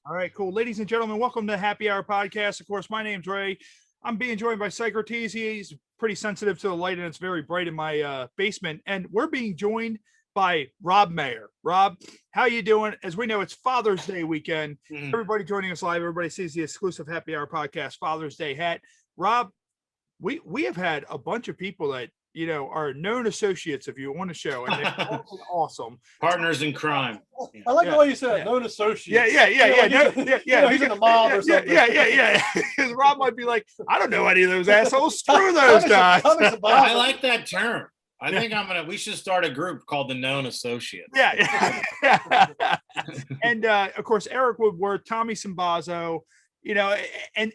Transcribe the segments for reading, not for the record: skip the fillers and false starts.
All right, cool. Ladies and gentlemen, welcome to Happy Hour Podcast. Of course, my name's Ray. I'm being joined by Psycrotes. He's pretty sensitive to the light and it's very bright in my basement. And we're being joined by Rob Maher. Rob, how you doing? As we know, it's Father's Day weekend. Everybody joining us live, everybody sees the exclusive Happy Hour Podcast Father's Day hat. Rob, we have had a bunch of people that, you know, are known associates of you on the show, and they're awesome. Partners in crime. I like the way you said known associates. Yeah. He's in the mob or something. Yeah. Rob might be like, I don't know any of those assholes. Screw those guys. I like that term. I think we should start a group called the Known Associates. Yeah. And of course, Eric Woodward, Tommy Simbazo, you know, and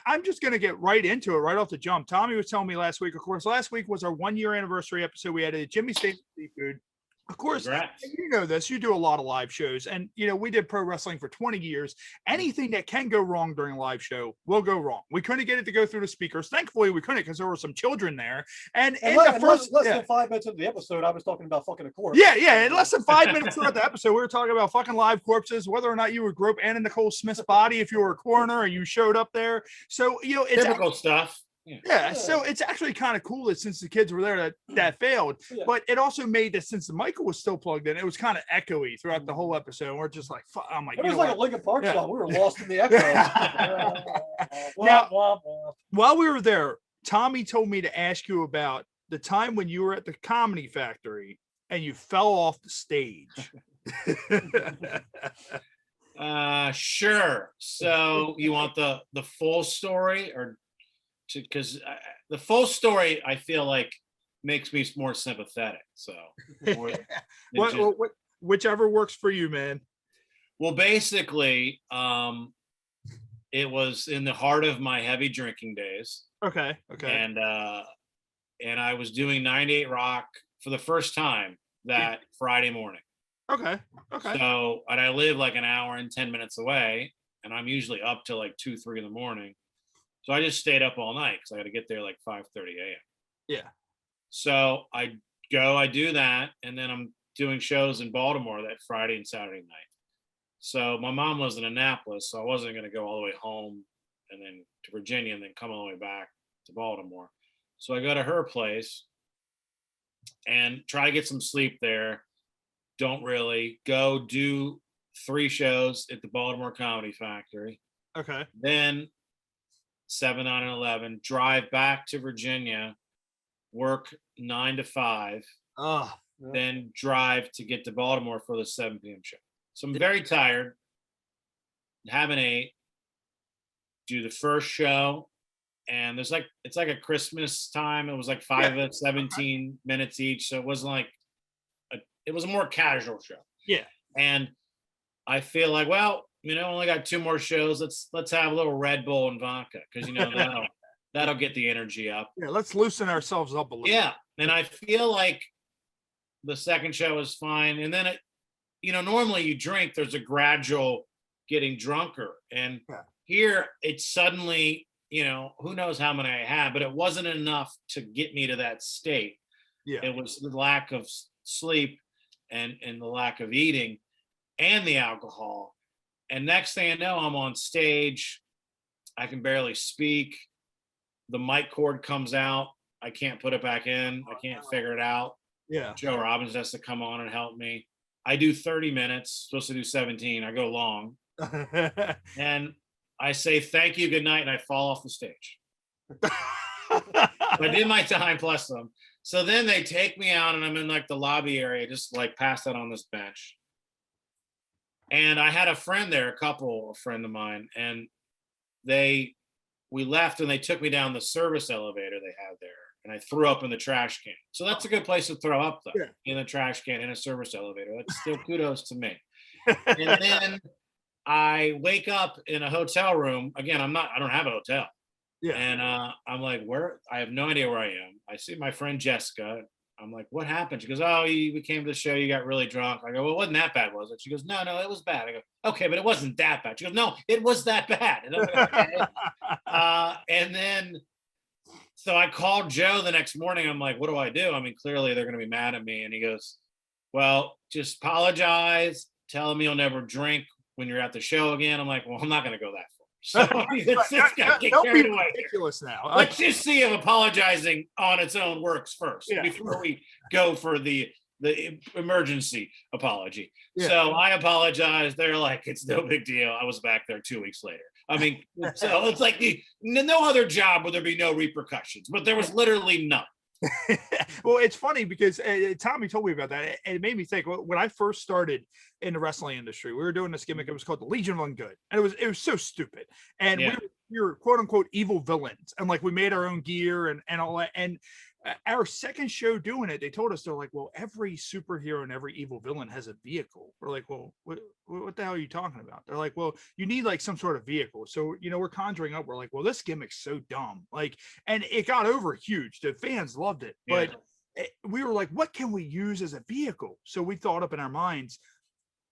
I'm just going to get right into it, right off the jump. Tommy was telling me last week, of course, last week was our 1 year anniversary episode. We had a Jimmy's Favorite Seafood. Of course, you know this, you do a lot of live shows, and, you know, we did pro wrestling for 20 years. Anything that can go wrong during a live show will go wrong. We couldn't get it to go through the speakers. Thankfully, we couldn't, because there were some children there. And less than 5 minutes into the episode, I was talking about fucking a corpse. Yeah. In less than 5 minutes throughout the episode, we were talking about fucking live corpses, whether or not you would grope Anna Nicole Smith's body if you were a coroner and you showed up there. So, you know, it's typical stuff. Yeah, so it's actually kind of cool that since the kids were there that failed, but it also made that since Michael was still plugged in, it was kind of echoey throughout the whole episode. And we're just like, I'm like, it was like a Linkin Park song. We were lost in the echo. Now, while we were there, Tommy told me to ask you about the time when you were at the Comedy Factory and you fell off the stage. Sure. So you want the full story, or because the full story I feel like makes me more sympathetic. So whichever works for you, man. Well, basically, it was in the heart of my heavy drinking days. Okay. And I was doing 98 Rock for the first time that Friday morning. Okay. So, and I live like an hour and 10 minutes away, and I'm usually up till like 2-3 in the morning. So I just stayed up all night because I got to get there like 5:30 a.m. Yeah. So I do that, and then I'm doing shows in Baltimore that Friday and Saturday night. So my mom was in Annapolis, so I wasn't going to go all the way home and then to Virginia and then come all the way back to Baltimore. So I go to her place and try to get some sleep there. Don't really. Go do 3 shows at the Baltimore Comedy Factory. Okay. Then 7, 9, and 11, drive back to Virginia, work 9 to 5, then drive to get to Baltimore for the 7 p.m. show. So I'm very tired, haven't ate, do the first show, and it's like a Christmas time. It was like 5 of 17 minutes each, so it wasn't like it was a more casual show. Yeah. And I feel like, well, you know, only got 2 more shows. Let's have a little Red Bull and vodka, because, you know, that'll get the energy up. Yeah, let's loosen ourselves up a little. Yeah, and I feel like the second show is fine, and then you know, normally you drink, there's a gradual getting drunker, and here it's suddenly, you know, who knows how many I had, but it wasn't enough to get me to that state. Yeah, it was the lack of sleep and the lack of eating and the alcohol. And next thing I know, I'm on stage. I can barely speak. The mic cord comes out. I can't put it back in. I can't figure it out. Yeah. Joe Robbins has to come on and help me. I do 30 minutes, supposed to do 17. I go long. And I say, thank you, good night, and I fall off the stage. I did my time plus some. So then they take me out, and I'm in like the lobby area, just like passed out on this bench. And I had a friend there, a friend of mine, and we left and they took me down the service elevator they had there, and I threw up in the trash can. So that's a good place to throw up, though, in the trash can in a service elevator. That's still kudos to me. And then I wake up in a hotel room. Again, I don't have a hotel. Yeah. And I'm like, where? I have no idea where I am. I see my friend Jessica. I'm like, what happened? She goes, we came to the show. You got really drunk. I go, well, it wasn't that bad, was it? She goes, no, it was bad. I go, okay, but it wasn't that bad. She goes, no, it was that bad. And I'm like, okay. And then, so I called Joe the next morning. I'm like, what do I do? I mean, clearly they're going to be mad at me. And he goes, well, just apologize. Tell him you'll never drink when you're at the show again. I'm like, well, I'm not going to go that far. So it's got to get Don't carried be away. ridiculous now. Let's just see if apologizing on its own works first before we go for the emergency apology. Yeah. So I apologize. They're like, it's no big deal. I was back there 2 weeks later. I mean, so it's like no other job would there be no repercussions, but there was literally none. Well, it's funny because Tommy told me about that. It made me think. When I first started in the wrestling industry, we were doing this gimmick. It was called the Legion of Ungood, and it was so stupid. And we were quote unquote evil villains, and like we made our own gear and all that. And our second show doing it, they told us, they're like, well, every superhero and every evil villain has a vehicle. We're like, well, what the hell are you talking about? They're like, well, you need like some sort of vehicle. So, we're conjuring up. We're like, well, this gimmick's so dumb. Like, and it got over huge. The fans loved it. But we were like, what can we use as a vehicle? So we thought up in our minds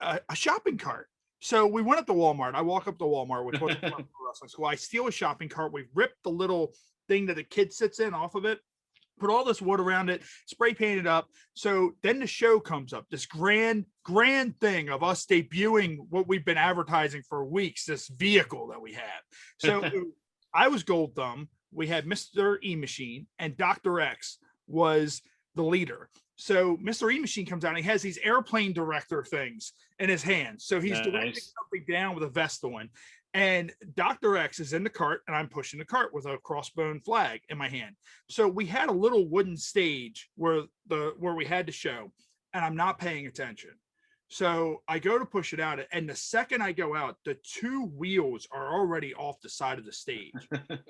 a shopping cart. So we went up to Walmart. I walk up to Walmart, which was wrestling school. I steal a shopping cart. We rip the little thing that the kid sits in off of it, put all this wood around it, spray paint it up. So then the show comes up, this grand thing of us debuting what we've been advertising for weeks, this vehicle that we have. So I was Gold Thumb. We had Mr. E Machine, and Dr. X was the leader. So Mr. E Machine comes out and he has these airplane director things in his hands. So he's directing something down with a vest on. And Dr. X is in the cart, and I'm pushing the cart with a crossbone flag in my hand. So we had a little wooden stage where we had the show, and I'm not paying attention. So I go to push it out, and the second I go out, the two wheels are already off the side of the stage.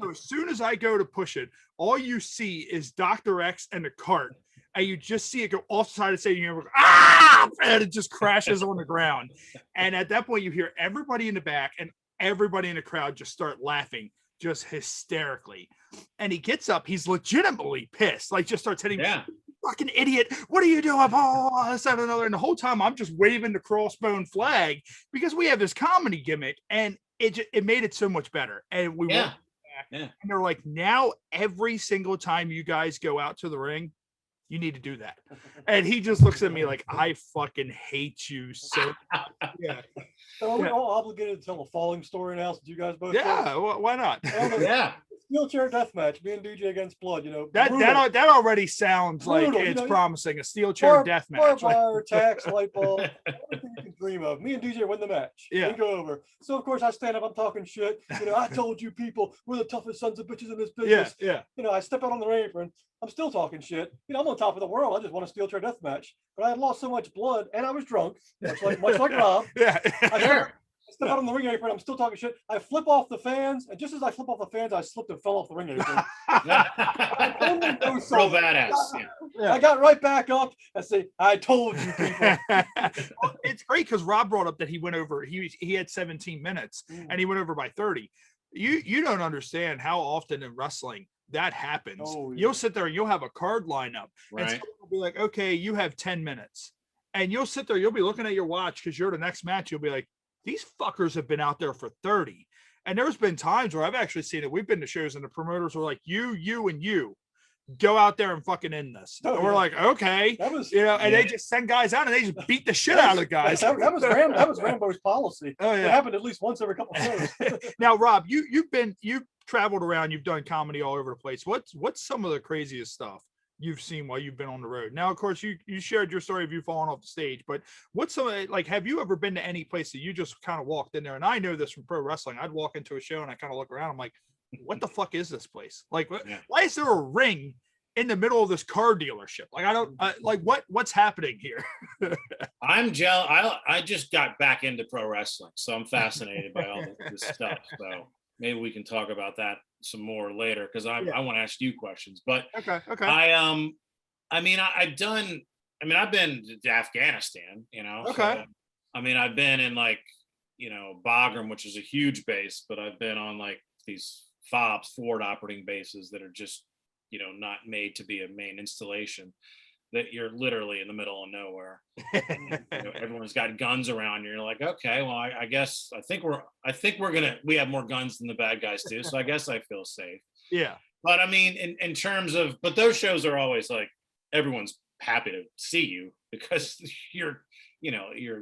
So as soon as I go to push it, all you see is Dr. X and the cart, and you just see it go off the side of the stage, and you go, ah! And it just crashes on the ground. And at that point, you hear everybody in the back and everybody in the crowd just start laughing, just hysterically. And he gets up, he's legitimately pissed, like just starts hitting me, fucking idiot, what are you doing? Oh, this, that, and another. And the whole time I'm just waving the crossbone flag because we have this comedy gimmick, and it made it so much better. And we went back, and they're like, now every single time you guys go out to the ring, you need to do that. And he just looks at me like, I fucking hate you so much. So are we all obligated to tell a falling story now since you guys both well, why not? Steel chair death match, me and DJ against Blood, that already sounds brutal, like it's promising a steel chair death match. Wire attacks, light bulb, everything you can dream of. Me and DJ win the match. And go over. So of course I stand up, I'm talking shit. I told you people we're the toughest sons of bitches in this business. I step out on the ring apron. I'm still talking shit. I'm on top of the world. I just want a steel chair death match. But I had lost so much blood and I was drunk, much like Rob. I step out on the ring apron. I'm still talking shit. I flip off the fans, and just as I flip off the fans, I slipped and fell off the ring apron. Real badass. I got right back up and say, I told you people. It's great because Rob brought up that he went over, he had 17 minutes and he went over by 30. You don't understand how often in wrestling that happens. You'll sit there and you'll have a card lineup, and someone will be like, okay, you have 10 minutes. And you'll sit there, you'll be looking at your watch because you're the next match. You'll be like, these fuckers have been out there for 30. And there's been times where I've actually seen it. We've been to shows and the promoters were like, you, and you go out there and fucking end this. And we're like, okay, that was, and they just send guys out and they just beat the shit out of the guys. That was Rambo's policy. It happened at least once every couple of shows. Now, Rob, you've traveled around, you've done comedy all over the place. What's some of the craziest stuff you've seen while you've been on the road? Now, of course, you shared your story of you falling off the stage, but what's some, like, have you ever been to any place that you just kind of walked in there? And I know this from pro wrestling. I'd walk into a show and I kind of look around. I'm like, what the fuck is this place? Like, why is there a ring in the middle of this car dealership? Like, I don't like what's happening here. I'm jealous. I just got back into pro wrestling, so I'm fascinated by all this stuff. So maybe we can talk about that some more later because I want to ask you questions. But okay. I've been to Afghanistan, Okay. So, I've been in Bagram, which is a huge base, but I've been on like these FOBs, forward operating bases that are just, not made to be a main installation, that you're literally in the middle of nowhere. Everyone's got guns around you. You're like, okay, well, I think we have more guns than the bad guys do. So I guess I feel safe. Yeah. But in terms of, but those shows are always like, everyone's happy to see you because you're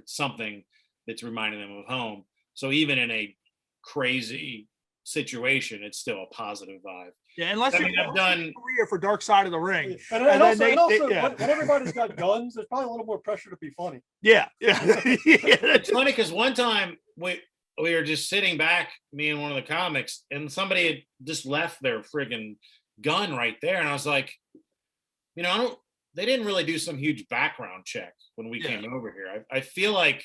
something that's reminding them of home. So even in a crazy situation, it's still a positive vibe. Yeah, unless I've done career for Dark Side of the Ring. And also when everybody's got guns, there's probably a little more pressure to be funny. Yeah. It's funny because one time we were just sitting back, me and one of the comics, and somebody had just left their friggin' gun right there, and I was like, they didn't really do some huge background check when we came over here. I feel like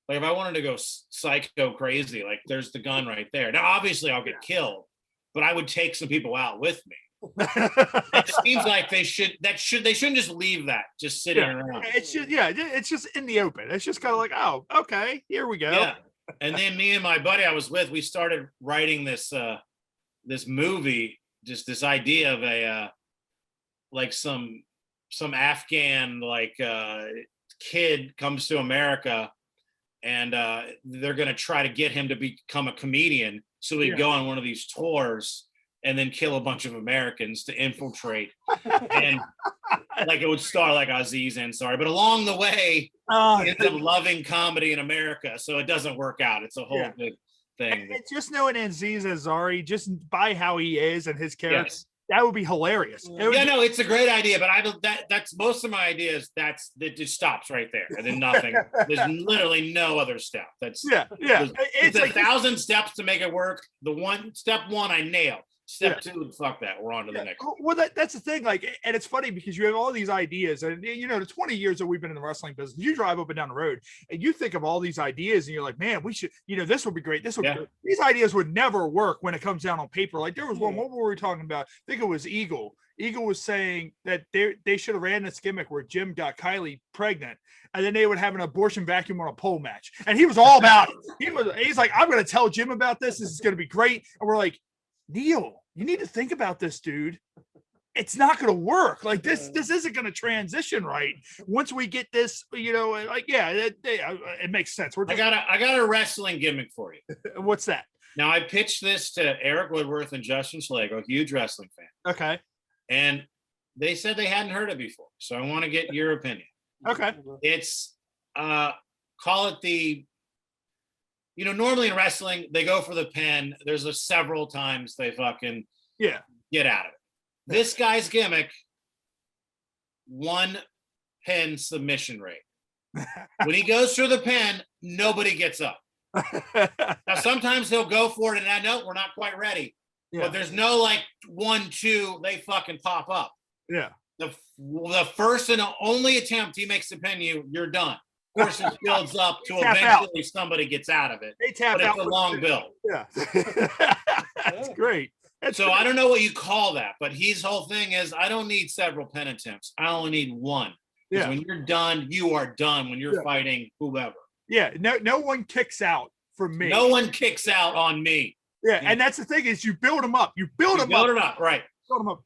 if I wanted to go psycho crazy, like there's the gun right there. Now, obviously, I'll get killed, but I would take some people out with me. It seems like they shouldn't just leave that just sitting around. It's just in the open. It's just kind of like, oh, okay, here we go. Yeah. And then me and my buddy I was with, we started writing this movie, just this idea of a like some Afghan kid comes to America, and they're going to try to get him to become a comedian so he'd go on one of these tours and then kill a bunch of Americans to infiltrate. And it would star like Aziz Ansari, but along the way, he ends up loving comedy in America. So it doesn't work out. It's a whole big thing. And just knowing Aziz Ansari, just by how he is and his character, that would be hilarious. It's a great idea, but that's most of my ideas. That just stops right there, and then nothing. There's literally no other step. It's 1,000 steps to make it work. Step one, I nail. Step two, fuck that. We're on to the next. Well, that's the thing. And it's funny because you have all these ideas, and the 20 years that we've been in the wrestling business, you drive up and down the road, and you think of all these ideas, and you're like, man, we should, this would be great. This would be great. These ideas would never work when it comes down on paper. Like there was one. What were we talking about? I think it was Eagle. Eagle was saying that they should have ran this gimmick where Jim got Kylie pregnant, and then they would have an abortion vacuum on a pole match, and he was all about it. He's like, I'm going to tell Jim about this. This is going to be great, and we're like, Neil, you need to think about this, dude. It's not going to work. Like this isn't going to transition right. Once we get this, it makes sense. I got a wrestling gimmick for you. What's that? Now I pitched this to Eric Woodworth and Justin Schlegel, a huge wrestling fan. Okay. And they said they hadn't heard it before. So I want to get your opinion. Okay. It's call it the normally in wrestling, they go for the pin. There's several times they fucking get out of it. This guy's gimmick, 1 pin submission rate. When he goes through the pin, nobody gets up. Now, sometimes he'll go for it and I know we're not quite ready. Yeah. But there's no 1, 2, they fucking pop up. Yeah. The first and only attempt he makes to pin you're done. Of course, it builds up to eventually somebody gets out of it. They tap but out. It's a long build. Yeah. That's great. I don't know what you call that, but his whole thing is I don't need several pin attempts. I only need one. Yeah. When you're done, you are done when you're fighting whoever. Yeah. No one kicks out from me. No one kicks out on me. Yeah. And that's the thing is you build them up. You build them up. Right.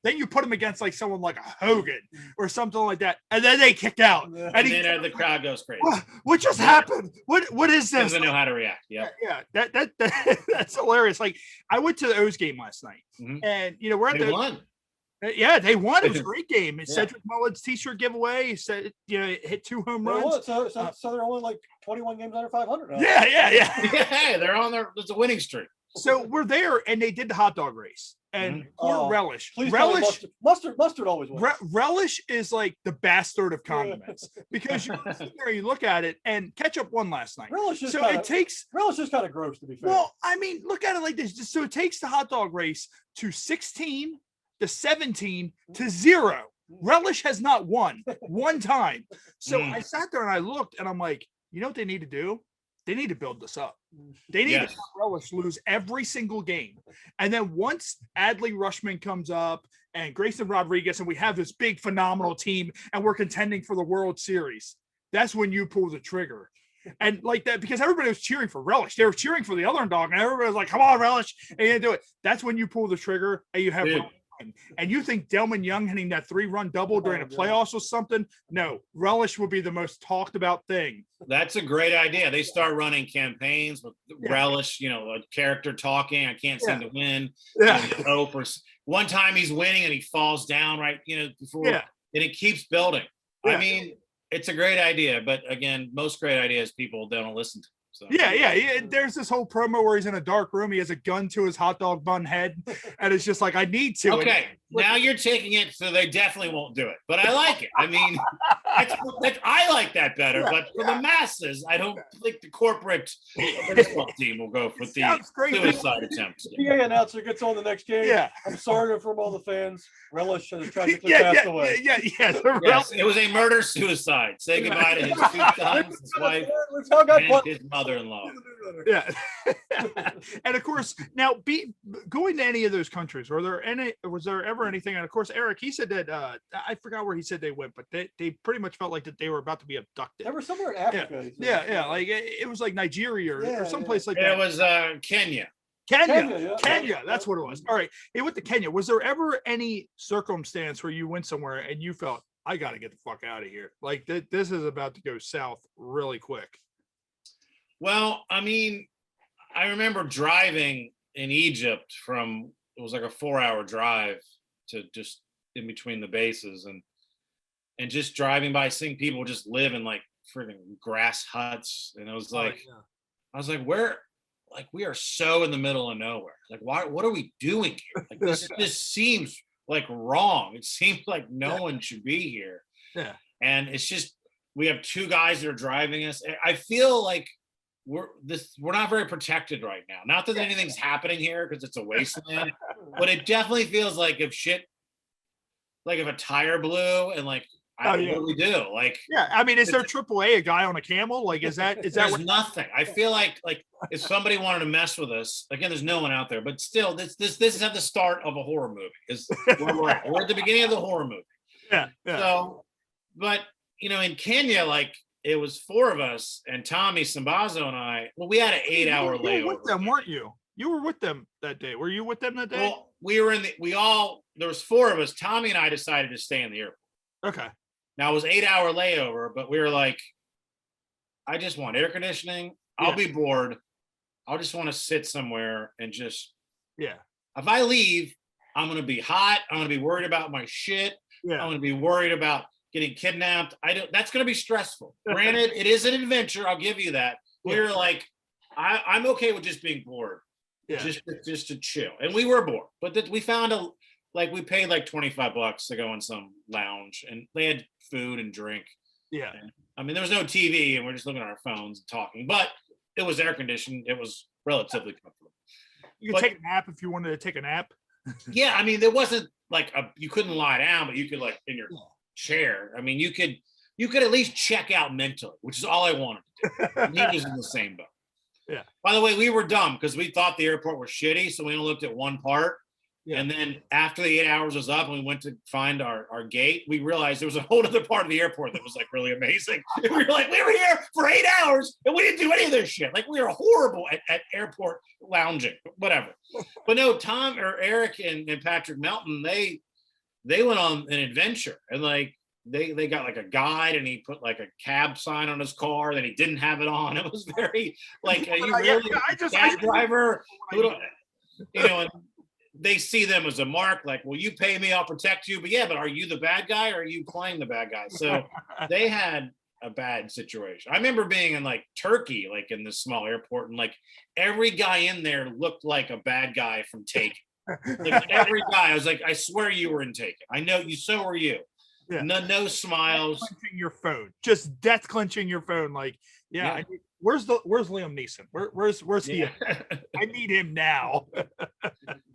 Then you put them against someone like a Hogan or something like that, and then they kick out. And then the crowd goes crazy. What just happened? What is this? Doesn't know how to react. Yeah. That's hilarious. I went to the O's game last night, and we're at they won. Yeah, they won. It was a great game. Cedric Mullins t-shirt giveaway. He said, hit 2 home runs. So they're only 21 games under 500. Now. Yeah. They're on there's a winning streak. So we're there, and they did the hot dog race. And poor Relish. Mustard always wins. Relish is like the bastard of condiments because you sit there, you look at it, and ketchup won last night. Relish is kind of gross, to be fair. Well, I mean, look at it like this. So it takes the hot dog race to 16 to 17 to 0. Relish has not won one time. So I sat there and I looked, and I'm like, you know what they need to do? They need to build this up. They need to have Relish lose every single game. And then once Adley Rushman comes up and Grayson Rodriguez, and we have this big, phenomenal team, and we're contending for the World Series, that's when you pull the trigger. And like that, because everybody was cheering for Relish. They were cheering for the other dog, and everybody was like, come on, Relish. And you do it. That's when you pull the trigger and you have and you think Delman Young hitting that 3-run double during the playoffs or something? No, Relish would be the most talked about thing. That's a great idea. They start running campaigns with Relish, a character talking. I can't seem to win. Hope or one time he's winning and he falls down before, and it keeps building. I mean, it's a great idea, but again, most great ideas people don't listen to. So. Yeah. There's this whole promo where he's in a dark room. He has a gun to his hot dog bun head, and it's just like, I need to. Okay, now you're taking it, so they definitely won't do it. But I like it. I mean, I like that better. But for the masses, I don't think the corporate baseball team will go with the suicide attempts. The PA announcer gets on the next game. Yeah. I'm sorry from all the fans. Relish has tragically passed away. Yes, it was a murder-suicide. Say goodbye to his 2 sons, his wife, and his mother-in-law. Yeah. And of course, now going to any of those countries, was there ever anything? And of course, Eric, he said that I forgot where he said they went, but they pretty much felt like that they were about to be abducted. They were somewhere in Africa. Yeah. Like it was like Nigeria or someplace like that. It was Kenya. Kenya, that's what it was. All right. Hey, with the Kenya, was there ever any circumstance where you went somewhere and you felt, I got to get the fuck out of here? Like this is about to go south really quick. Well, I mean, I remember driving in Egypt it was like a 4-hour drive to just in between the bases and just driving by, seeing people just live in like freaking grass huts. And it was like, I was like, we are so in the middle of nowhere. Like, what are we doing here? Like this seems like wrong. It seems like no one should be here. Yeah. And it's just, we have 2 guys that are driving us. I feel like we're not very protected right now. Not that anything's happening here because it's a wasteland, but it definitely feels like if a tire blew and like, what do we do? Like, I mean, is there AAA, a guy on a camel? Like, is that there's nothing? I feel like if somebody wanted to mess with us, again, there's no one out there, but still, this is at the start of a horror movie. We're at the beginning of the horror movie. Yeah. So, but in Kenya, like it was 4 of us, and Tommy Sambazo and I. Well, we had an 8-hour layover. You were with them, weren't you? You were with them that day. Were you with them that day? Well, there was 4 of us. Tommy and I decided to stay in the airport. Okay. Now it was 8-hour layover, but we were like, I just want air conditioning. I'll be bored. I'll just want to sit somewhere and just. Yeah. If I leave, I'm going to be hot. I'm going to be worried about my shit. Yeah. I'm going to be worried about getting kidnapped. That's going to be stressful. Granted, it is an adventure. I'll give you that. We were like, I'm okay with just being bored. Yeah. Just to chill. And we were bored, but we found we paid like $25 to go in some lounge, and they had food and drink. Yeah. And, I mean, there was no TV, and we're just looking at our phones and talking, but it was air conditioned. It was relatively comfortable. You could take a nap if you wanted to take a nap. Yeah. I mean, there wasn't like you couldn't lie down, but you could like in your chair. I mean, you could at least check out mentally, which is all I wanted to do. And he was in the same boat. Yeah. By the way, we were dumb because we thought the airport was shitty, so we only looked at one part. Yeah. And then after the 8 hours was up and we went to find our gate, we realized there was a whole other part of the airport that was like really amazing. And we were like, we were here for 8 hours and we didn't do any of this shit. Like we were horrible at airport lounging, whatever. But no, Tom or Eric and Patrick Melton, they went on an adventure, and like they got like a guide, and he put like a cab sign on his car that he didn't have it on. It was very like you really cab driver, and they see them as a mark, like, well, you pay me, I'll protect you. But are you the bad guy or are you playing the bad guy? So they had a bad situation. I remember being in like Turkey, like in this small airport, and like every guy in there looked like a bad guy from Taken. Like every guy, I was like, I swear you were in Taken. I know you, so were you. Yeah. No smiles. Clenching your phone, just death clenching your phone. Like, where's Liam Neeson? Where's he? I need him now.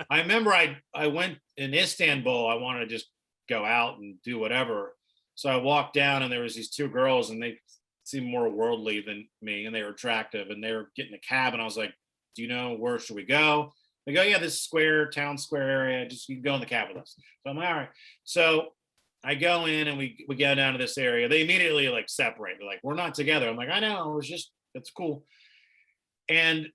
I remember I went in Istanbul. I wanted to just go out and do whatever. So I walked down, and there was these 2 girls, and they seemed more worldly than me, and they were attractive, and they were getting a cab, and I was like, do you know where should we go? They go, yeah, this town square area. Just you can go in the cab with us. So I'm like, all right. So I go in, and we go down to this area. They immediately like separate. They're like, we're not together. I'm like, I know. It's cool. And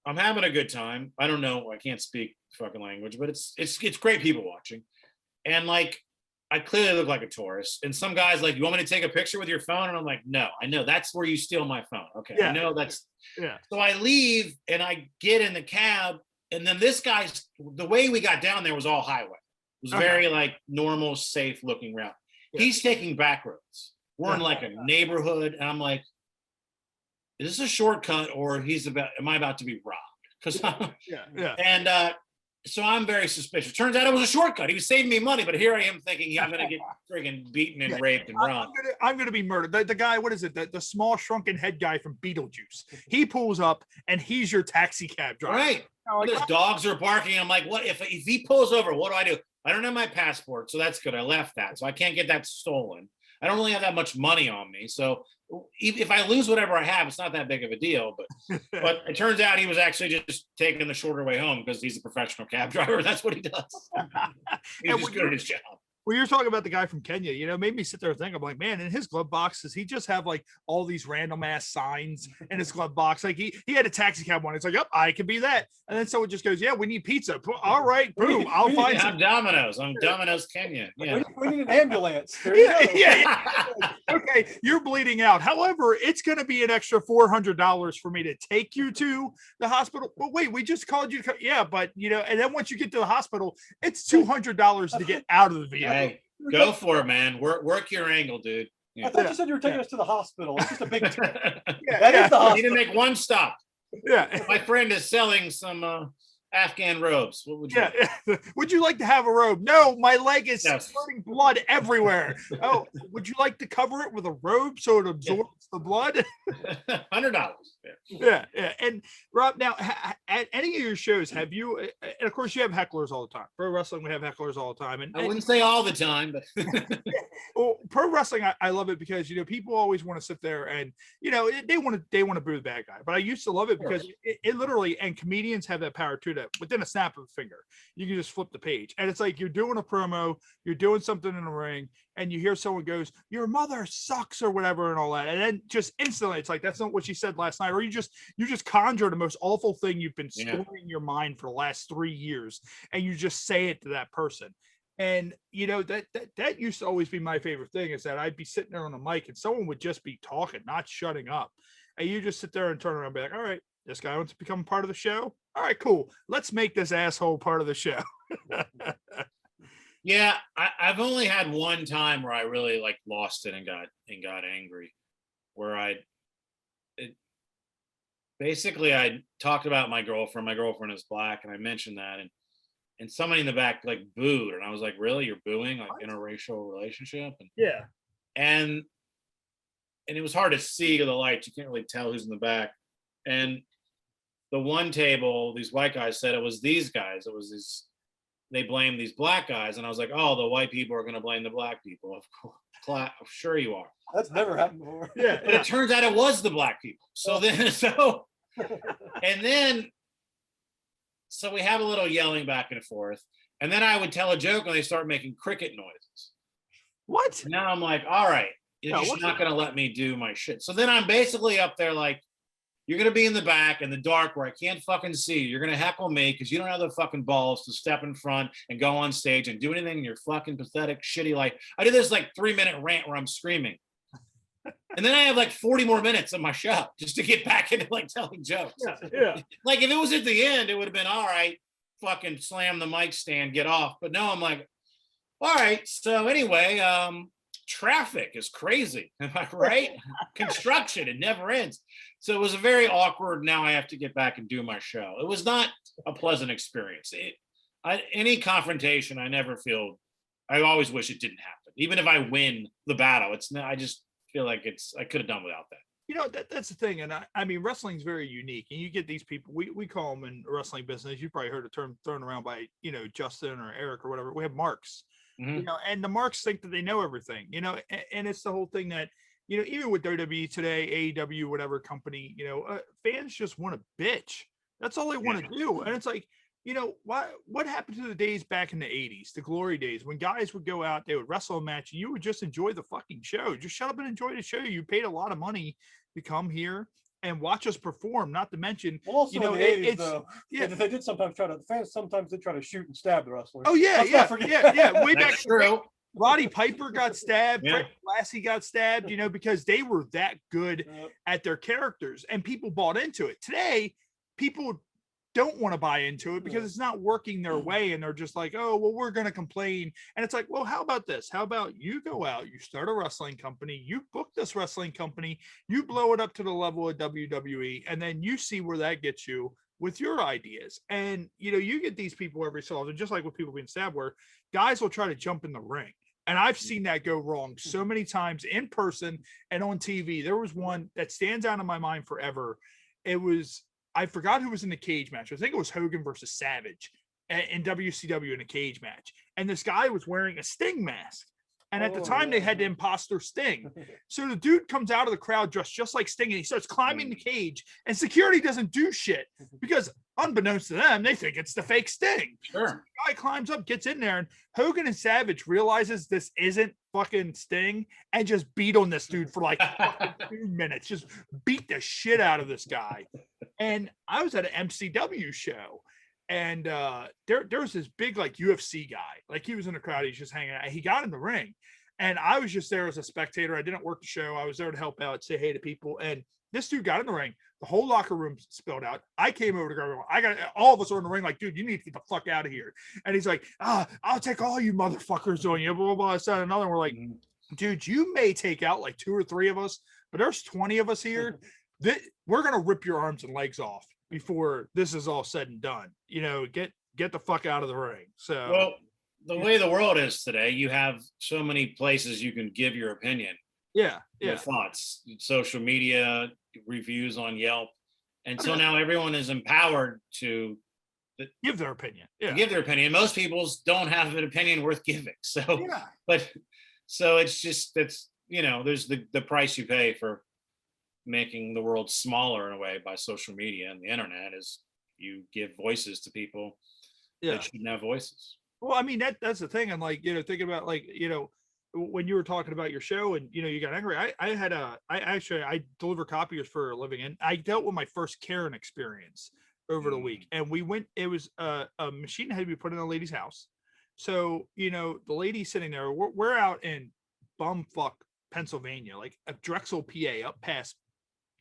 I'm having a good time. I don't know. I can't speak fucking language, but it's great people watching. And like, I clearly look like a tourist. And some guy's like, you want me to take a picture with your phone? And I'm like, no, I know that's where you steal my phone. Okay. Yeah. I know that's. Yeah. So I leave, and I get in the cab, and then this guy's, the way we got down there was all highway. It was very like normal, safe looking route. Yeah. He's taking back roads. We're in like a neighborhood, and I'm like, is this a shortcut or am I about to be robbed? Because and so I'm very suspicious. Turns out it was a shortcut. He was saving me money, but here I am thinking I'm going to get friggin' beaten and raped and robbed. I'm gonna be murdered. The guy, what is it? The small shrunken head guy from Beetlejuice. He pulls up and he's your taxi cab driver. Right. His dogs are barking. I'm like, what if he pulls over? What do? I don't have my passport, so that's good. I left that, so I can't get that stolen. I don't really have that much money on me, so if I lose whatever I have, it's not that big of a deal. But it turns out he was actually just taking the shorter way home because he's a professional cab driver. That's what he does. He's just good at his job. Well, you're talking about the guy from Kenya, you know, made me sit there and think, I'm like, man, in his glove box, does he just have like all these random ass signs in his glove box? Like he had a taxi cab one. It's like, yep, I can be that. And then someone just goes, yeah, we need pizza. All right, boom, I'll find some. I'm Domino's. I'm Domino's Kenya. Yeah. We need an ambulance. Yeah. Okay, you're bleeding out. However, it's going to be an extra $400 for me to take you to the hospital. But wait, we just called you. Yeah, but you know, and then once you get to the hospital, it's $200 to get out of the vehicle. Hey, go for it, man. Work your angle, dude. Yeah. I thought you said you were taking us to the hospital. It's just a big trip. That is the hospital. You need to make one stop. Yeah. My friend is selling some Afghan robes. What would you like? Would you like to have a robe? No, my leg is spurting blood everywhere. Oh, would you like to cover it with a robe so it absorbs the blood? $100. Yeah. And Rob, now at any of your shows, have you, and of course you have hecklers all the time. Pro wrestling, we have hecklers all the time. And I wouldn't say all the time, but well, pro wrestling, I love it because, you know, people always want to sit there and, you know, they want to boo the bad guy, but I used to love it because it literally, and comedians have that power too, that within a snap of a finger, you can just flip the page. And it's like, you're doing a promo, you're doing something in the ring, and you hear someone goes, your mother sucks or whatever and all that. And then just instantly, it's like, that's not what she said last night. Or you just conjure the most awful thing you've been storing in your mind for the last 3 years. And you just say it to that person. And, you know, that used to always be my favorite thing, is that I'd be sitting there on the mic and someone would just be talking, not shutting up. And you just sit there and turn around and be like, all right, this guy wants to become part of the show. All right, cool. Let's make this asshole part of the show. Yeah, I've only had one time where I really like lost it and got angry, where I talked about my girlfriend. My girlfriend is black, and I mentioned that, and somebody in the back like booed, and I was like, really, you're booing like interracial relationship? And it was hard to see the lights. You can't really tell who's in the back. And the one table, these white guys said it was these guys. It was these. They blamed these black guys, and I was like, "Oh, the white people are going to blame the black people." Of course, sure you are. That's never happened before. Yeah, but it turns out it was the black people. So we have a little yelling back and forth, and then I would tell a joke, and they start making cricket noises. What? And now I'm like, "All right, you're just not going to let me do my shit." So then I'm basically up there like, you're going to be in the back in the dark where I can't fucking see you. You're going to heckle me because you don't have the fucking balls to step in front and go on stage and do anything in your fucking pathetic, shitty life. I did this like 3-minute rant where I'm screaming. And then I have like 40 more minutes of my show just to get back into like telling jokes. Yeah. Like if it was at the end, it would have been all right, fucking slam the mic stand, get off. But no, I'm like, all right. So anyway, traffic is crazy. Am I right? Construction, it never ends. So it was a very awkward, now I have to get back and do my show. It was not a pleasant experience. Any confrontation, I always wish it didn't happen. Even if I win the battle, I just feel like I could have done without that. You know, that's the thing. And I mean, wrestling's very unique. And you get these people, we call them in the wrestling business, you've probably heard a term thrown around by, you know, Justin or Eric or whatever. We have marks. Mm-hmm. You know, and the marks think that they know everything, you know, and it's the whole thing that, you know, even with WWE today, AEW, whatever company, you know, fans just want to bitch. That's all they want to do. And it's like, you know, what happened to the days back in the 80s, the glory days, when guys would go out, they would wrestle a match, and you would just enjoy the fucking show. Just shut up and enjoy the show. You paid a lot of money to come here and watch us perform, not to mention, also, you know, in the 80s, though, they did sometimes the fans sometimes did try to shoot and stab the wrestlers. Oh yeah, yeah. Way back. True. Roddy Piper got stabbed. Frank Blassie got stabbed, you know, because they were that good at their characters and people bought into it. Today, people don't want to buy into it because it's not working their way, and they're just like, oh well, we're going to complain. And it's like, well, how about this? How about you go out, you start a wrestling company, you book this wrestling company, you blow it up to the level of WWE, and then you see where that gets you with your ideas. And you get these people every so often, just like with people being stabbed, where guys will try to jump in the ring. And I've seen that go wrong so many times in person and on TV. There was one that stands out in my mind forever. I forgot who was in the cage match. I think it was Hogan versus Savage in WCW in a cage match. And this guy was wearing a Sting mask. And at the time, they had the imposter Sting. So the dude comes out of the crowd dressed just like Sting, and he starts climbing the cage. And security doesn't do shit because, unbeknownst to them, they think it's the fake Sting. Sure. So the guy climbs up, gets in there, and Hogan and Savage realizes this isn't fucking Sting and just beat on this dude for like fucking 2 minutes. Just beat the shit out of this guy. And I was at an MCW show. And there was this big like UFC guy, like he was in the crowd, he's just hanging out. He got in the ring, and I was just there as a spectator. I didn't work the show. I was there to help out, say hey to people. And this dude got in the ring. The whole locker room spilled out. I came over to go. All of us are in the ring, like, dude, you need to get the fuck out of here. And he's like, I'll take all you motherfuckers on you. Blah blah blah. Said another. We're like, dude, you may take out like 2 or 3 of us, but there's 20 of us here. We're gonna rip your arms and legs off before this is all said and done. Get the fuck out of the ring. So, well, the way the world is today, you have so many places you can give your opinion. Your thoughts, social media, reviews on Yelp. And so now everyone is empowered to give their opinion. Most people's don't have an opinion worth giving. So, so it's just, there's the price you pay for making the world smaller in a way by social media and the internet is you give voices to people that shouldn't have voices. Well, I mean, that's the thing. I'm like, thinking about like, when you were talking about your show and, you got angry, I deliver copiers for a living, and I dealt with my first Karen experience over the week. And it was a machine that had to be put in a lady's house. So, the lady sitting there, we're out in bumfuck Pennsylvania, like a Drexel, PA, up past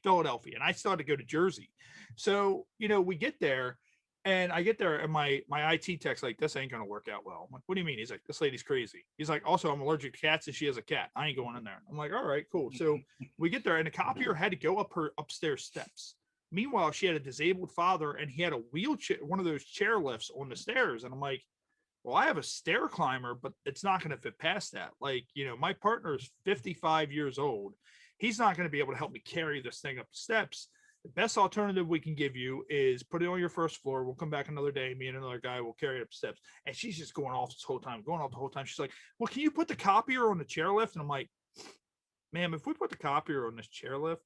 Philadelphia, and I started to go to Jersey. So we get there, and I get there, and my IT tech's like, this ain't gonna work out well. I'm like, what do you mean? He's like, this lady's crazy. He's like, also, I'm allergic to cats, and she has a cat. I ain't going in there. I'm like, all right, cool. So we get there, and the copier had to go up her upstairs steps. Meanwhile, she had a disabled father, and he had a wheelchair, one of those chair lifts on the stairs. And I'm like, well, I have a stair climber, but it's not going to fit past that. Like, my partner is 55 years old. He's not going to be able to help me carry this thing up the steps. The best alternative we can give you is put it on your first floor. We'll come back another day. Me and another guy will carry it up the steps. And she's just going off the whole time. She's like, well, can you put the copier on the chairlift? And I'm like, ma'am, if we put the copier on this chairlift,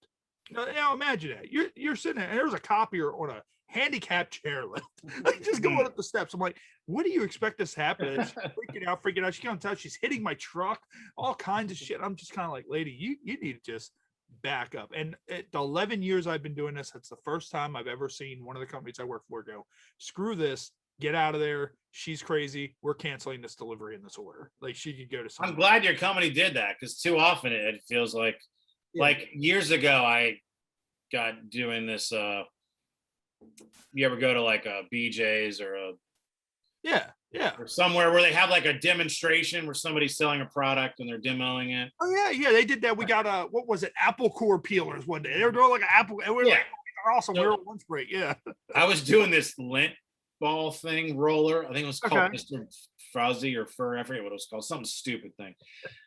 now imagine that. You're sitting there, and there's a copier on a handicapped chairlift, like just going up the steps. I'm like, what do you expect this to happen? And she's freaking out. She can't tell. She's hitting my truck, all kinds of shit. I'm just kind of like, lady, you need to just back up. And the 11 years I've been doing this, that's the first time I've ever seen one of the companies I work for go, screw this, get out of there. She's crazy. We're canceling this delivery in this order. Like, she could go to somewhere. I'm glad your company did that, because too often it feels like years ago I got doing this. You ever go to like a BJ's or or somewhere where they have like a demonstration where somebody's selling a product and they're demoing it? Oh yeah, they did that. We got what was it, apple core peelers one day. They were doing like an apple, and we were like, they're awesome. So, we were on lunch break. I was doing this lint ball thing, roller. I think it was called Mr. Fuzzy or Fur. I forget what it was called. Some stupid thing.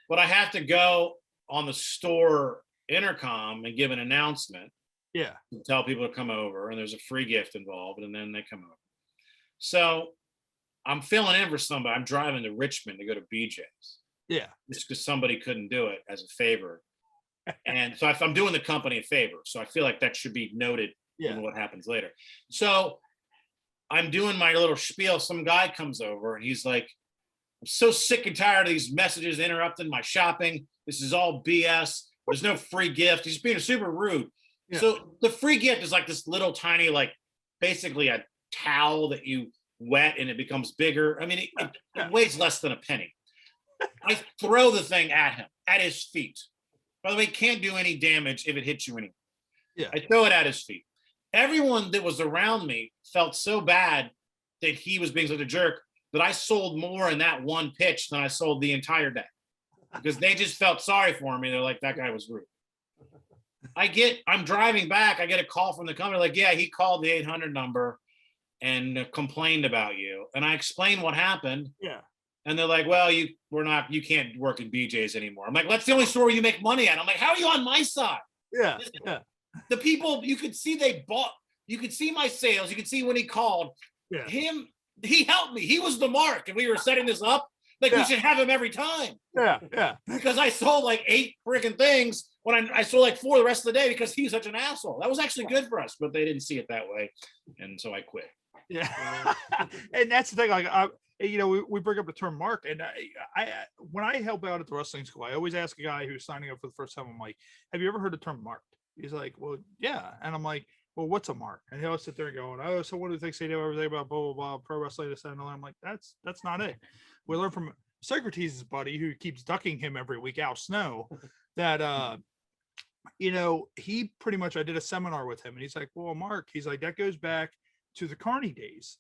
But I have to go on the store intercom and give an announcement. Yeah. Tell people to come over, and there's a free gift involved, and then they come over. So I'm filling in for somebody. I'm driving to Richmond to go to BJ's. Yeah. Just because somebody couldn't do it as a favor. And so I'm doing the company a favor. So I feel like that should be noted in what happens later. So I'm doing my little spiel. Some guy comes over, and he's like, I'm so sick and tired of these messages interrupting my shopping. This is all BS. There's no free gift. He's being super rude. Yeah. So the free gift is like this little tiny, like basically a towel that you wet and it becomes bigger. I mean, it weighs less than a penny. I throw the thing at him, at his feet. By the way, it can't do any damage if it hits you anywhere. Yeah. I throw it at his feet. everyone that was around me felt so bad that he was being such a jerk that I sold more in that one pitch than I sold the entire day, because they just felt sorry for me. They're like, that guy was rude. I'm driving back. I get a call from the company like, yeah, he called the 800 number and complained about you. And I explained what happened. Yeah. And they're like, well, you can't work in BJ's anymore. I'm like, that's the only store where you make money at. I'm like, how are you on my side? Yeah. Listen, Yeah. the people, you could see you could see my sales. You could see when he called he helped me. He was the mark. And we were setting this up. Like, we should have him every time. Yeah. Yeah. Because I sold like 8 freaking things when I sold like 4 the rest of the day because he's such an asshole. That was actually good for us, but they didn't see it that way. And so I quit. Yeah. And that's the thing. Like, we bring up the term mark, and I when I help out at the wrestling school, I always ask a guy who's signing up for the first time, I'm like, have you ever heard the term marked? He's like, well, yeah. And I'm like, well, what's a mark? And he'll sit there going, oh, someone who thinks they know everything about blah, blah, blah, pro wrestling, this and all. I'm like, that's not it. We learned from Psycrotes' buddy who keeps ducking him every week, Al Snow, that, he pretty much, I did a seminar with him, and he's like, well, Mark, he's like, that goes back to the Carney days,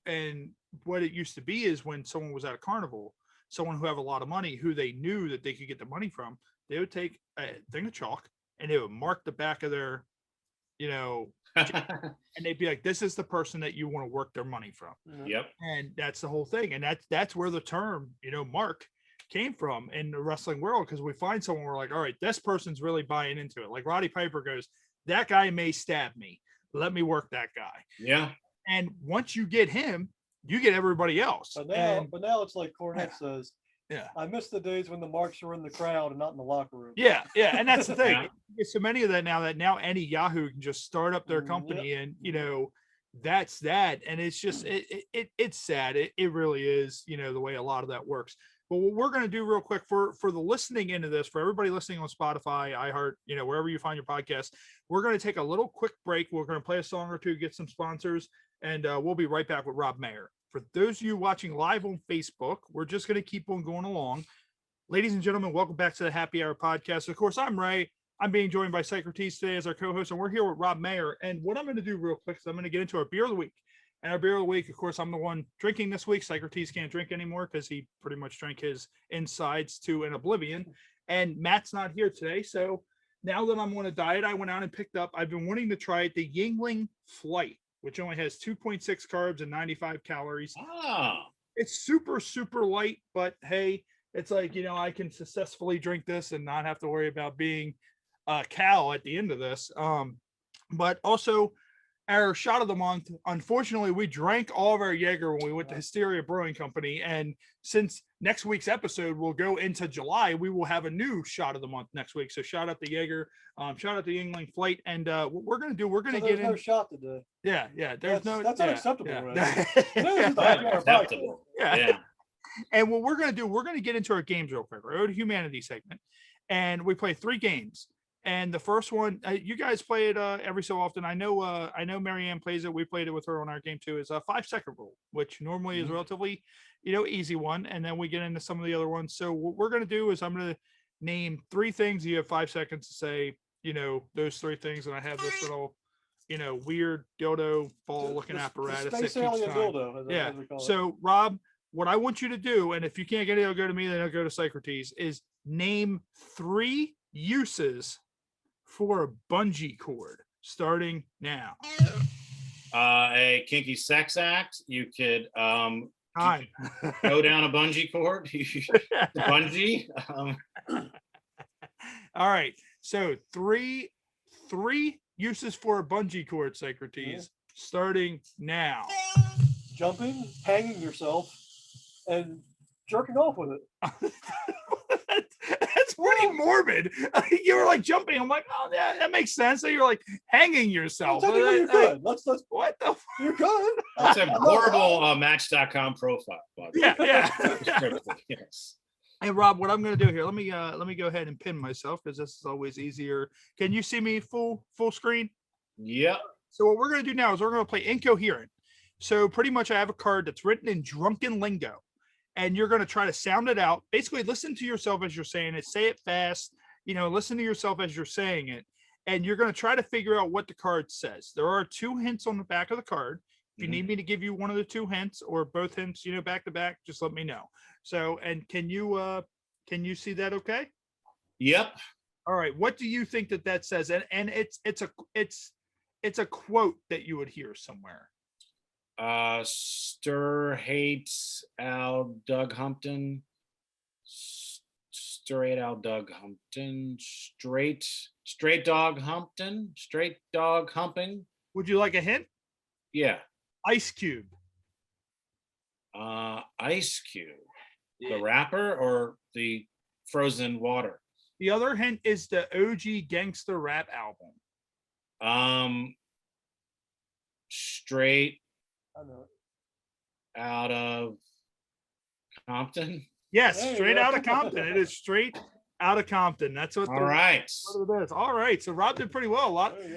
and what it used to be is when someone was at a carnival, someone who have a lot of money, who they knew that they could get the money from, they would take a thing of chalk and they would mark the back of their, and they'd be like, this is the person that you want to work their money from. Yep. And that's the whole thing. And that's where the term, mark came from in the wrestling world, because we find someone, we're like, all right, this person's really buying into it. Like Roddy Piper goes, that guy may stab me. Let me work that guy. Yeah. And once you get him, you get everybody else. But now it's like Cornette says, yeah, I miss the days when the marks were in the crowd and not in the locker room. Yeah, and that's the thing. There's so many of that now any Yahoo can just start up their company, and that's that. And it's just it's sad. It really is, the way a lot of that works. But what we're going to do real quick for the listening into this, for everybody listening on Spotify, iHeart, wherever you find your podcast, we're going to take a little quick break. We're going to play a song or two, get some sponsors, and we'll be right back with Rob Maher. For those of you watching live on Facebook, we're just going to keep on going along. Ladies and gentlemen, welcome back to the Happy Hour podcast. Of course, I'm Ray. I'm being joined by Psycrotes today as our co-host, and we're here with Rob Maher. And what I'm going to do real quick is I'm going to get into our beer of the week. And our beer of the week, of course, I'm the one drinking this week. Psycrotes can't drink anymore because he pretty much drank his insides to an oblivion. And Matt's not here today. So now that I'm on a diet, I went out and picked up, I've been wanting to try the Yuengling Flight, which only has 2.6 carbs and 95 calories. Oh. It's super, super light, but hey, it's like, I can successfully drink this and not have to worry about being a cow at the end of this. But also, our shot of the month, unfortunately, we drank all of our Jaeger when we went to Hysteria Brewing Company. And since next week's episode will go into July, we will have a new shot of the month next week. So shout out to Jaeger, shout out to Yuengling Flight. And what we're going to do, we're going to get no shot today. Yeah. That's unacceptable. Yeah. Right? Yeah. And what we're going to do, we're going to get into our games real quick. We're at a humanity segment, and we play 3 games. And the first one, you guys play it every so often. I know Marianne plays it. We played it with her on our game too. Is a 5-second rule, which normally is relatively, easy one. And then we get into some of the other ones. So what we're going to do is I'm going to name 3 things. You have 5 seconds to say, those 3 things. And I have this little, weird dildo ball looking apparatus. Space alien dildo. Yeah. So Rob, what I want you to do, and if you can't get it, it'll go to me, then I'll go to Psycrotes, is name 3 uses for a bungee cord starting now. A kinky sex act. You could Time. go down a bungee cord. Bungee. All right. So three uses for a bungee cord, Psycrotes, starting now. Jumping, hanging yourself, and jerking off with it. That's pretty morbid. You were like jumping. I'm like, oh, yeah, that makes sense. So you're like hanging yourself. You're good. Let's what the? You're good. That's a horrible Match.com profile. Yeah. Yes. Hey Rob, what I'm going to do here? Let me go ahead and pin myself because this is always easier. Can you see me full screen? Yep. So what we're going to do now is we're going to play Incoherent. So pretty much I have a card that's written in drunken lingo. And you're going to try to sound it out. Basically, listen to yourself as you're saying it. Say it fast. Listen to yourself as you're saying it. and you're going to try to figure out what the card says. There are 2 hints on the back of the card. If you need me to give you one of the 2 hints or both hints, back to back, just let me know. So, and can you see that okay? Yep. All right. What do you think that says? And it's a quote that you would hear somewhere. Stir hates Al Doug Humpton. Straight Al Doug Humpton. Straight dog Humpton. Straight dog humping. Would you like a hint? Yeah. Ice Cube. Ice Cube. The rapper or the frozen water? The other hint is the OG gangster rap album. Straight out of Compton. Yes, straight out of Compton. It is straight out of Compton. That's what. All right. What it is. All right. So Rob did pretty well.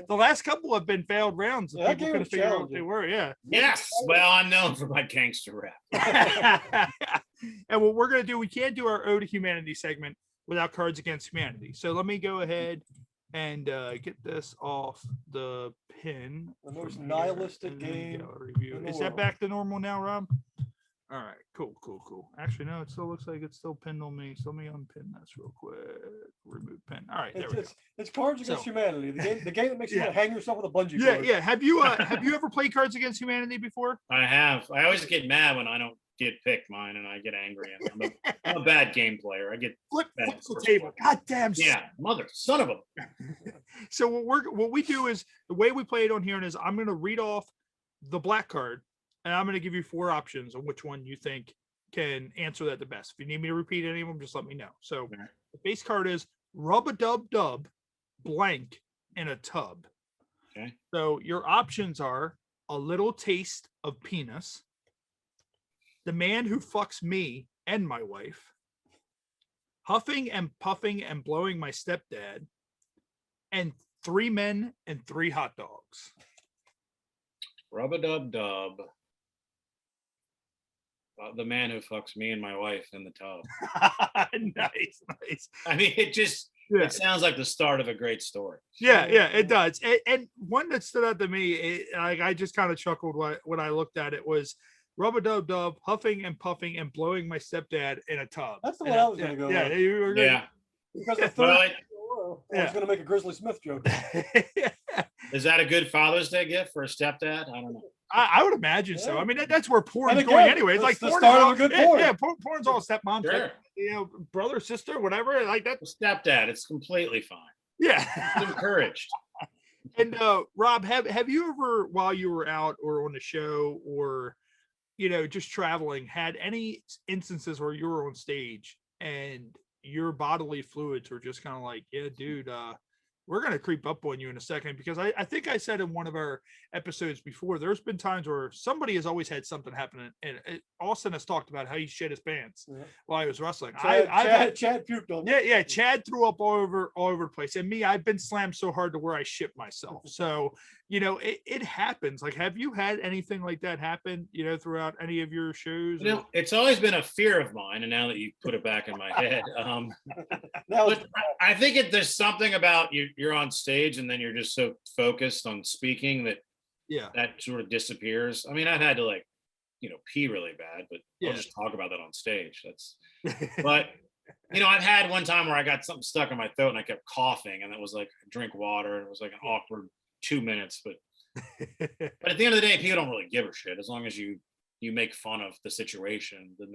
The last couple have been failed rounds. Yeah, people couldn't figure out what they were. Yeah. Yes. Well, I'm known for my gangster rap. And what we're gonna do, we can't do our Ode to Humanity segment without Cards Against Humanity. So let me go ahead and get this off the pin. The most nihilistic game. Review. Is that back to normal now, Rob? All right, cool. Actually, no, it still looks like it's still pinned on me. So let me unpin this real quick. Remove pin. All right, there we go. It's Cards Against Humanity, the game that makes you want to hang yourself with a bungee cord. Yeah. Have you ever played Cards Against Humanity before? I have. I always get mad when I don't get picked mine, and I get angry. I'm a bad game player. I get flip the table. God damn. Yeah, son of a. So what we do is the way we play it on here is I'm going to read off the black card. And I'm going to give you 4 options on which one you think can answer that the best. If you need me to repeat any of them, just let me know. So the base card is rub-a-dub-dub blank in a tub. Okay. So your options are a little taste of penis, the man who fucks me and my wife, huffing and puffing and blowing my stepdad, and 3 men and 3 hot dogs. Rub-a-dub-dub. The man who fucks me and my wife in the tub. Nice. I mean, it sounds like the start of a great story. Yeah, it does. And one that stood out to me, I just kind of chuckled when I looked at it, was rub-a-dub-dub, huffing and puffing and blowing my stepdad in a tub. That's the one I was going to go with. Yeah, you were yeah. Because the third I was going to make a Grizzly Smith joke. Is that a good Father's Day gift for a stepdad? I don't know. I would imagine so. I mean, that's where porn's again, going anyway. It's like the porn start of a good porn. Yeah, porn's all stepmom, sure. Brother, sister, whatever, like that. Stepdad, it's completely fine. Yeah, it's encouraged. And Rob, have you ever, while you were out or on the show or just traveling, had any instances where you were on stage and your bodily fluids were just kind of like, yeah, dude, we're going to creep up on you in a second? Because I think I said in one of our episodes before, there's been times where somebody has always had something happen. And Austin has talked about how he shit his pants while he was wrestling. Chad puked on me. Yeah. Chad threw up all over the place. And me, I've been slammed so hard to where I shit myself. So, it happens. Like, have you had anything like that happen, throughout any of your shows? It's always been a fear of mine. And now that you put it back in my head, but I think there's something about you're on stage and then you're just so focused on speaking that sort of disappears. I mean, I've had to pee really bad, but I'll just talk about that on stage. But I've had one time where I got something stuck in my throat and I kept coughing, and it was like drink water, and it was like an awkward 2 minutes. But at the end of the day, people don't really give a shit as long as you make fun of the situation. Then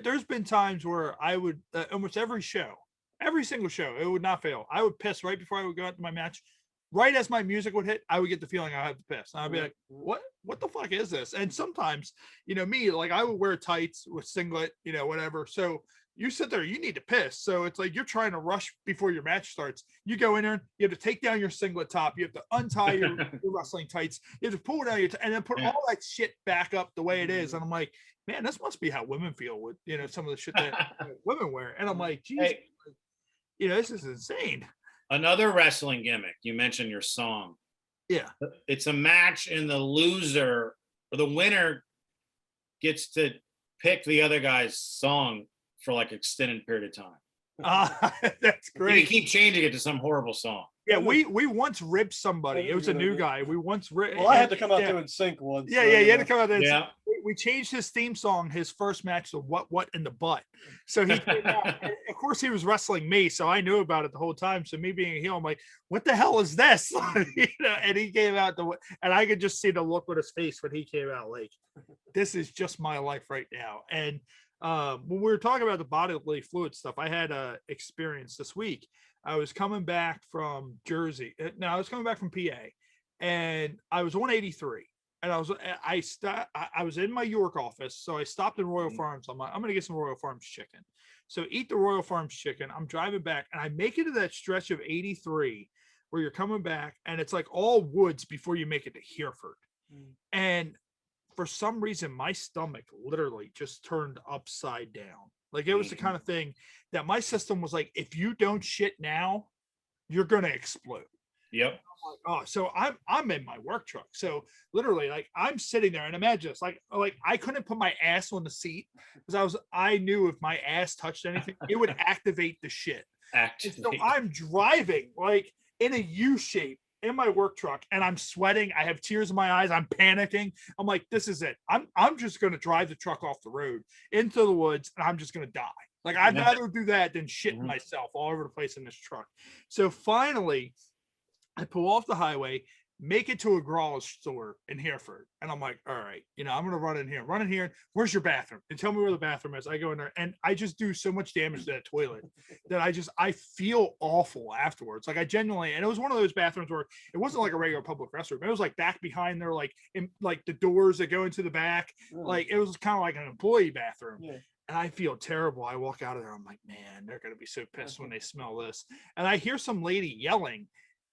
there's been times where I would almost every single show, it would not fail. I would piss right before I would go out to my match. Right as my music would hit, I would get the feeling I have to piss. And I'd be like, what the fuck is this? And sometimes, me, like, I would wear tights with singlet, whatever. So you sit there, you need to piss. So it's like you're trying to rush before your match starts. You go in there, you have to take down your singlet top, you have to untie your wrestling tights, you have to pull down and then put all that shit back up the way it is. And I'm like, man, this must be how women feel with some of the shit that women wear. And I'm like, geez, this is insane. Another wrestling gimmick. You mentioned your song. Yeah. It's a match, and the loser or the winner gets to pick the other guy's song for like extended period of time. That's You great. keep changing it to some horrible song. Yeah, we once ripped somebody. It was a new guy. We once ripped. Well, I had to come out there and sync once. Yeah, you had to come out there. And Yeah. we changed his theme song, his first match, to what in the butt. So he came out. And of course, he was wrestling me, so I knew about it the whole time. So me being a heel, I'm like, what the hell is this? And he came out and I could just see the look on his face when he came out. Like, this is just my life right now. And when we were talking about the bodily fluid stuff, I had a experience this week. I was coming back from Jersey. No, I was coming back from PA, and I was on 83. And I was in my York office, so I stopped in Royal Farms. I'm like, I'm gonna get some Royal Farms chicken. So eat the Royal Farms chicken. I'm driving back, and I make it to that stretch of 83 where you're coming back, and it's like all woods before you make it to Hereford. And for some reason, my stomach literally just turned upside down. Like, it was the kind of thing that my system was like, if you don't shit now, you're gonna explode. Yep. Oh, so I'm in my work truck. So literally, like, I'm sitting there, and imagine this, like I couldn't put my ass on the seat because I knew if my ass touched anything, it would activate the shit. So I'm driving like in a U shape in my work truck, and I'm sweating. I have tears in my eyes. I'm panicking. I'm like, this is it. I'm just gonna drive the truck off the road into the woods, and I'm just gonna die. Like, I'd rather do that than shit myself all over the place in this truck. So finally, I pull off the highway, make it to a garage store in Hereford. And I'm like, all right, I'm going to run in here. Where's your bathroom? And tell me where the bathroom is. I go in there, and I just do so much damage to that toilet that I feel awful afterwards. Like, I genuinely, and it was one of those bathrooms where it wasn't like a regular public restroom. It was like back behind there, like in like the doors that go into the back. Like, it was kind of like an employee bathroom. Yeah. And I feel terrible. I walk out of there. I'm like, man, they're going to be so pissed when they smell this. And I hear some lady yelling.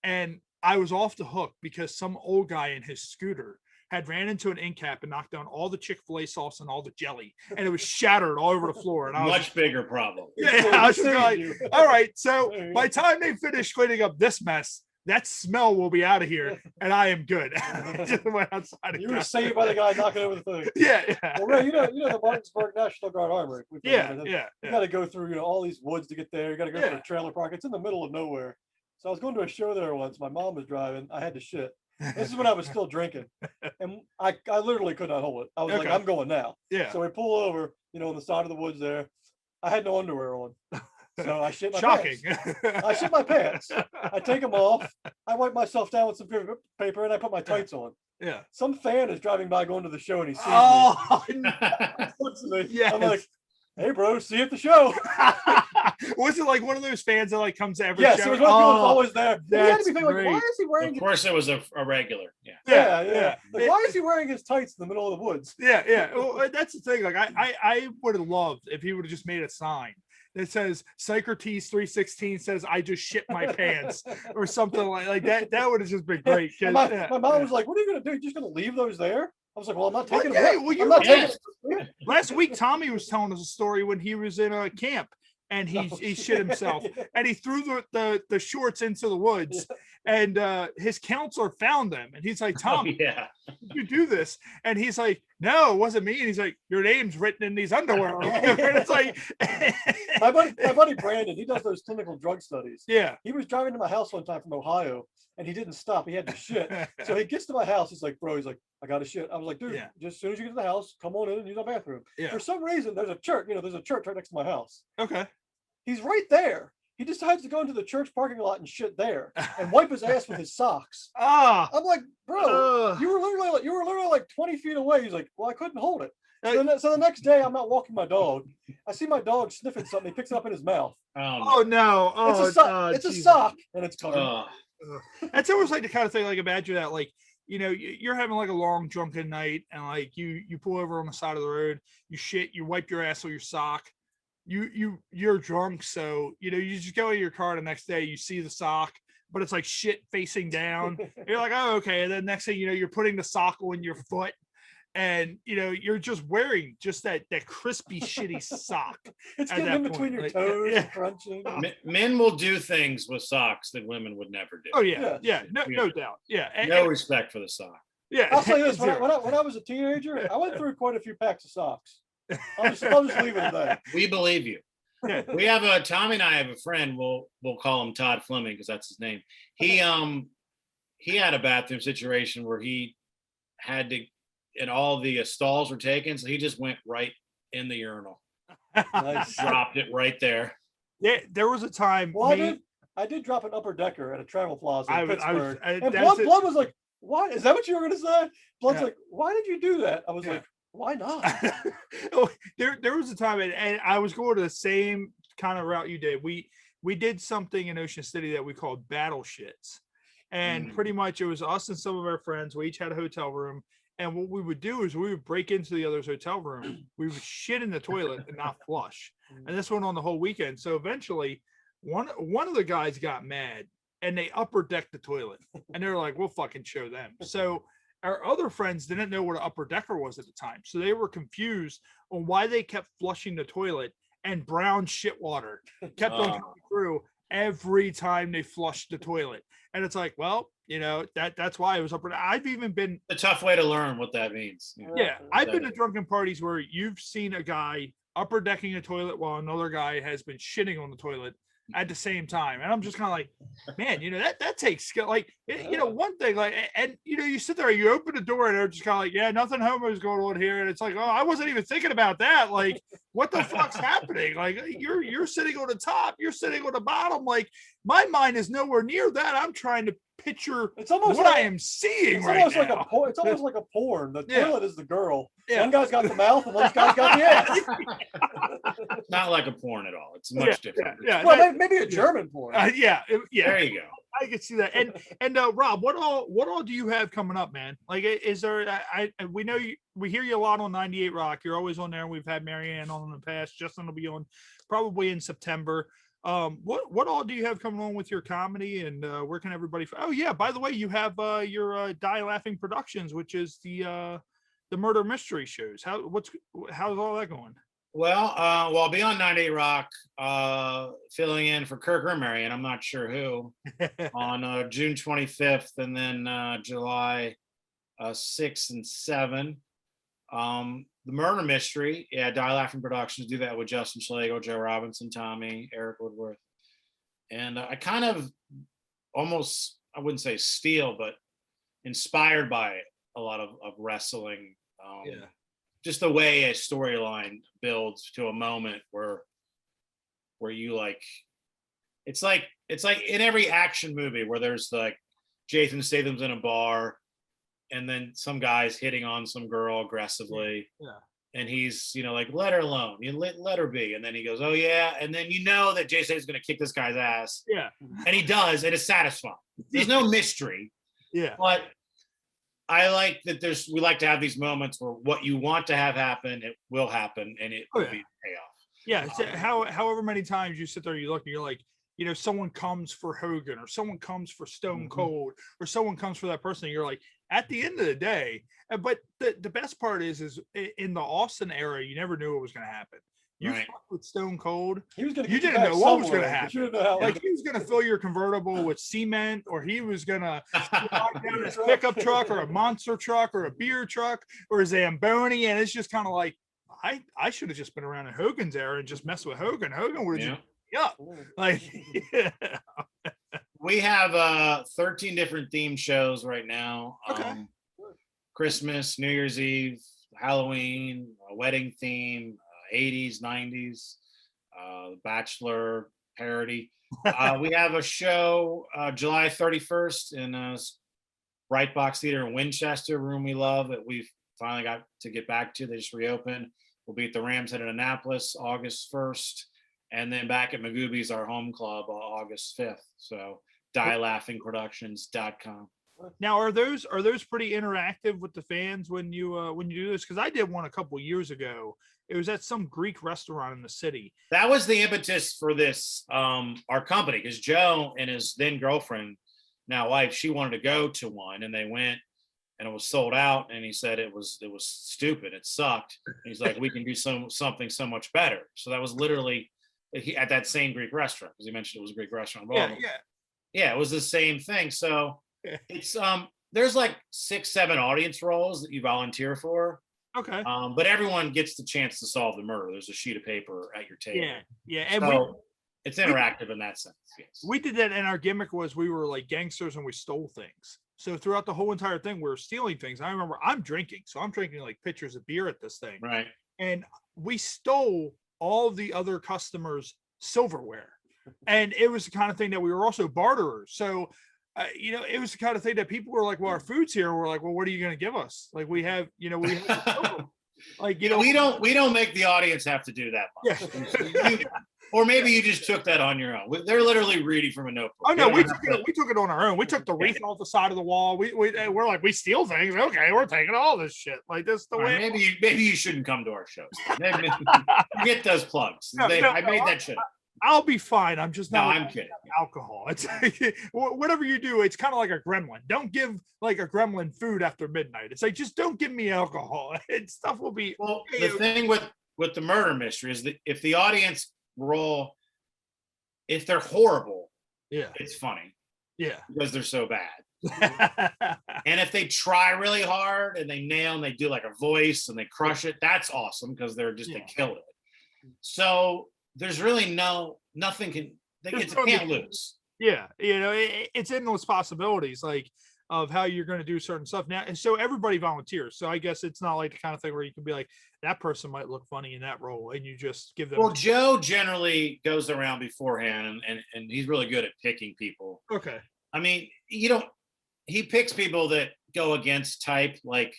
And I was off the hook because some old guy in his scooter had ran into an end cap and knocked down all the Chick-fil-A sauce and all the jelly, and it was shattered all over the floor. And I was much bigger problem. Yeah, I was just like, all right. So by the time they finish cleaning up this mess, that smell will be out of here, and I am good. Just went outside. You were saved by the guy knocking over the thing. Yeah. Well, Ray, you know the Martinsburg National Guard Armory. Yeah. You got to go through all these woods to get there. You got to go to a trailer park. It's in the middle of nowhere. So I was going to a show there once. My mom was driving. I had to shit. This is when I was still drinking, and I literally could not hold it. I was like, I'm going now. Yeah. So we pull over, on the side of the woods there. I had no underwear on. So I shit my pants. I shit my pants. I take them off. I wipe myself down with some paper, and I put my tights on. Yeah. Some fan is driving by going to the show, and he sees me. No. Yes. I'm like, hey, bro, see you at the show. Was it like one of those fans that like comes to every show? Yes, it was one of those always there. He had to be thinking, like, why is he wearing? Of course, it was a regular. Yeah. Like, why is he wearing his tights in the middle of the woods? Yeah. Well, that's the thing. Like, I would have loved if he would have just made a sign that says Psycrotes 316 says I just shit my pants or something like that. That would have just been great. My mom was like, "What are you gonna do? You're just gonna leave those there?" I was like, well, I'm not taking them. Last week, Tommy was telling us a story when he was in a camp and he shit himself and he threw the shorts into the woods and his counselor found them and he's like, Tom, you do this? And he's like, no, it wasn't me. And he's like, your name's written in these underwear. And it's like, my buddy Brandon, he does those clinical drug studies. Yeah. He was driving to my house one time from Ohio and he didn't stop. He had to shit. So he gets to my house. He's like, bro, I got to shit. I was like, dude, just as soon as you get to the house, come on in and use our bathroom. Yeah. For some reason, there's a church, right next to my house. Okay. He's right there. He decides to go into the church parking lot and shit there and wipe his ass with his socks. I'm like, bro, you were literally like 20 feet away. He's like, well, I couldn't hold it. So the next day, I'm out walking my dog. I see my dog sniffing something. He picks it up in his mouth. Oh no! It's a sock, and it's covered. That's always like the kind of thing. Like, imagine that, like, you're having like a long drunken night, and like you pull over on the side of the road, you shit, you wipe your ass with your sock. You're drunk, so you just go in your car the next day, you see the sock, but it's like shit facing down. You're like, oh, okay. And then next thing you know, you're putting the sock on your foot, and you're just wearing just that crispy shitty sock. It's getting in between your toes, crunching. Men will do things with socks that women would never do. Oh yeah, no doubt. Yeah, no respect for the sock. Yeah, I'll tell you this: when I was a teenager, I went through quite a few packs of socks. I'll just leave it at that. We believe you. Yeah. We have Tommy and I have a friend. We'll call him Todd Fleming because that's his name. He had a bathroom situation where he had to, and all the stalls were taken, so he just went right in the urinal. Nice. Dropped it right there. Yeah, there was a time. Well, I did drop an upper decker at a travel plaza in Pittsburgh. And that's Blood was like, "Why? Is that what you were going to say?" Blood's Yeah. like, "Why did you do that?" I was like, "Why not?" Oh, there was a time, and I was going to the same kind of route you did. We did something in Ocean City that we called battle shits, and pretty much it was us and some of our friends. We each had a hotel room, and what we would do is we would break into the other's hotel room. We would shit in the toilet and not flush, and this went on the whole weekend. So eventually, one of the guys got mad, and they upper decked the toilet, and they were like, "We'll fucking show them." So our other friends didn't know what an upper decker was at the time, so they were confused on why they kept flushing the toilet, and brown shit water kept on coming through every time they flushed the toilet. And it's like, well, that's why it was upper. I've even been a tough way to learn what that means. Yeah, I've been to drunken parties where you've seen a guy upper decking a toilet while another guy has been shitting on the toilet at the same time, and I'm just kind of like, man, that takes skill. Like, one thing, like, and you sit there, you open the door, and they're just kind of like, yeah, nothing homo is going on here, and it's like, oh, I wasn't even thinking about that. Like, what the fuck's happening? Like, you're sitting on the top, you're sitting on the bottom. Like, my mind is nowhere near that. I'm trying to picture it's almost what like, I am seeing it's right almost now. It's almost like a porn. The toilet is the girl. Yeah. One guy's got the mouth, and one guy's got the ass. Not like a porn at all. It's much different. Yeah, well, maybe a German porn. Yeah. There you go. I can see that. And Rob, what all do you have coming up, man? Like, is there? We know we hear you a lot on 98 Rock. You're always on there. We've had Marianne on in the past. Justin will be on probably in September. What all do you have coming on with your comedy, and where can everybody? Oh yeah, by the way, you have your Die Laughing Productions, which is the murder mystery shows. How's all that going? Well, I'll be on 98 Rock, filling in for Kirk or Marion, I'm not sure who, on June 25th, and then July 6th and 7th. The murder mystery, Die Laughing Productions, do that with Justin Schlegel, Joe Robinson, Tommy, Eric Woodworth. And I kind of almost, I wouldn't say steal, but inspired by a lot of wrestling. Just the way a storyline builds to a moment where you like, it's like in every action movie where there's like Jason Statham's in a bar and then some guy's hitting on some girl aggressively. Yeah. And he's, like, let her alone. You let her be. And then he goes, oh yeah. And then that Jason Statham's going to kick this guy's ass. Yeah. And he does, and it's satisfying. There's no mystery. Yeah. But I like that we like to have these moments where what you want to have happen, it will happen, and it will be payoff. Yeah. However many times you sit there, you look, and you're like, someone comes for Hogan, or someone comes for Stone Cold, or someone comes for that person. And you're like, at the end of the day, but the best part is in the Austin era, you never knew what was going to happen. You fucked with Stone Cold. You didn't know what was going to happen. Like, he was going to fill your convertible with cement, or he was going to knock down his pickup truck, or a monster truck, or a beer truck, or a Zamboni. And it's just kind of like, I should have just been around in Hogan's era and just messed with Hogan. Hogan would have We have 13 different themed shows right now. Okay. Christmas, New Year's Eve, Halloween, a wedding theme, 80s, 90s, Bachelor parody. We have a show July 31st in Bright Box Theater in Winchester, room we love that we've finally got to get back to. They just reopened. We'll be at the Rams Head in Annapolis August 1st, and then back at Magooby's, our home club, August 5th. So dielaughingproductions.com. Now, are those pretty interactive with the fans when you do this? Because I did one a couple years ago. It was at some Greek restaurant in the city. That was the impetus for this, our company, because Joe and his then girlfriend, now wife, she wanted to go to one, and they went, and it was sold out. And he said it was stupid, it sucked. And he's like, we can do something so much better. So that was literally at that same Greek restaurant, because he mentioned it was a Greek restaurant. Yeah, it was the same thing. So it's there's like 6-7 audience roles that you volunteer for. Okay. But everyone gets the chance to solve the murder. There's a sheet of paper at your table. Yeah. And so it's interactive in that sense. Yes. We did that, and our gimmick was we were like gangsters and we stole things. So throughout the whole entire thing, we were stealing things. I remember I'm drinking, so I'm drinking like pitchers of beer at this thing. Right. And we stole all the other customers' silverware. And it was the kind of thing that we were also barterers. So, it was the kind of thing that people were like, well, our food's here. We're like, well, what are you going to give us? Like we have, we have like, we don't make the audience have to do that much. Yeah. Or maybe you just took that on your own. They're literally reading from a notebook. Oh no, we took it on our own. We took the wreath off the side of the wall. We're like, we steal things. Okay, we're taking all this shit. Like this the way. Maybe you shouldn't come to our shows. Forget those plugs. I made that shit. I'll be fine. I'm just not. No, I'm kidding. Alcohol. It's whatever you do. It's kind of like a gremlin. Don't give like a gremlin food after midnight. It's like just don't give me alcohol. And stuff will be. Well, the thing with the murder mystery is that if the audience roll, if they're horrible, it's funny. Yeah, because they're so bad. And if they try really hard and they nail and they do like a voice and they crush it, that's awesome because they killed it. So there's really nothing can't lose. Yeah, it's endless possibilities like of how you're going to do certain stuff now, and so everybody volunteers. So I guess it's not like the kind of thing where you can be like, that person might look funny in that role, and you just give them. Well, Joe generally goes around beforehand, and he's really good at picking people. Okay. I mean, he picks people that go against type. Like,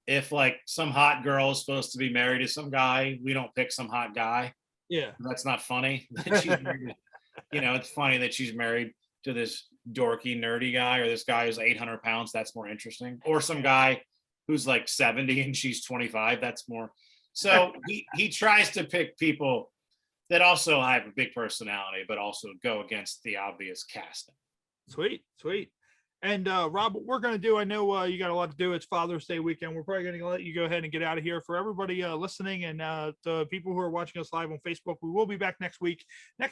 if like some hot girl is supposed to be married to some guy, we don't pick some hot guy. Yeah, that's not funny. It's funny that she's married to this dorky, nerdy guy, or this guy who's 800 pounds. That's more interesting. Or some guy who's like 70 and she's 25. That's more. So he tries to pick people that also have a big personality, but also go against the obvious casting. Sweet. And Rob, what we're going to do, I know you got a lot to do. It's Father's Day weekend. We're probably going to let you go ahead and get out of here. For everybody listening and the people who are watching us live on Facebook, we will be back next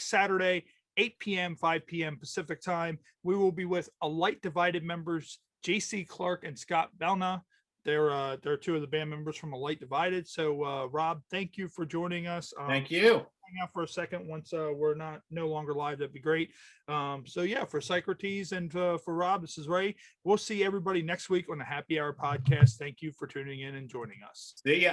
Saturday, 8 p.m., 5 p.m. Pacific time. We will be with A Light Divided members, JC Clark and Scott Belna. They're two of the band members from A Light Divided. So Rob, thank you for joining us. Thank you. Hang out for a second once we're no longer live. That'd be great. So yeah, for Psycrotes and for Rob, this is Ray. We'll see everybody next week on the Happy Hour podcast. Thank you for tuning in and joining us. See ya.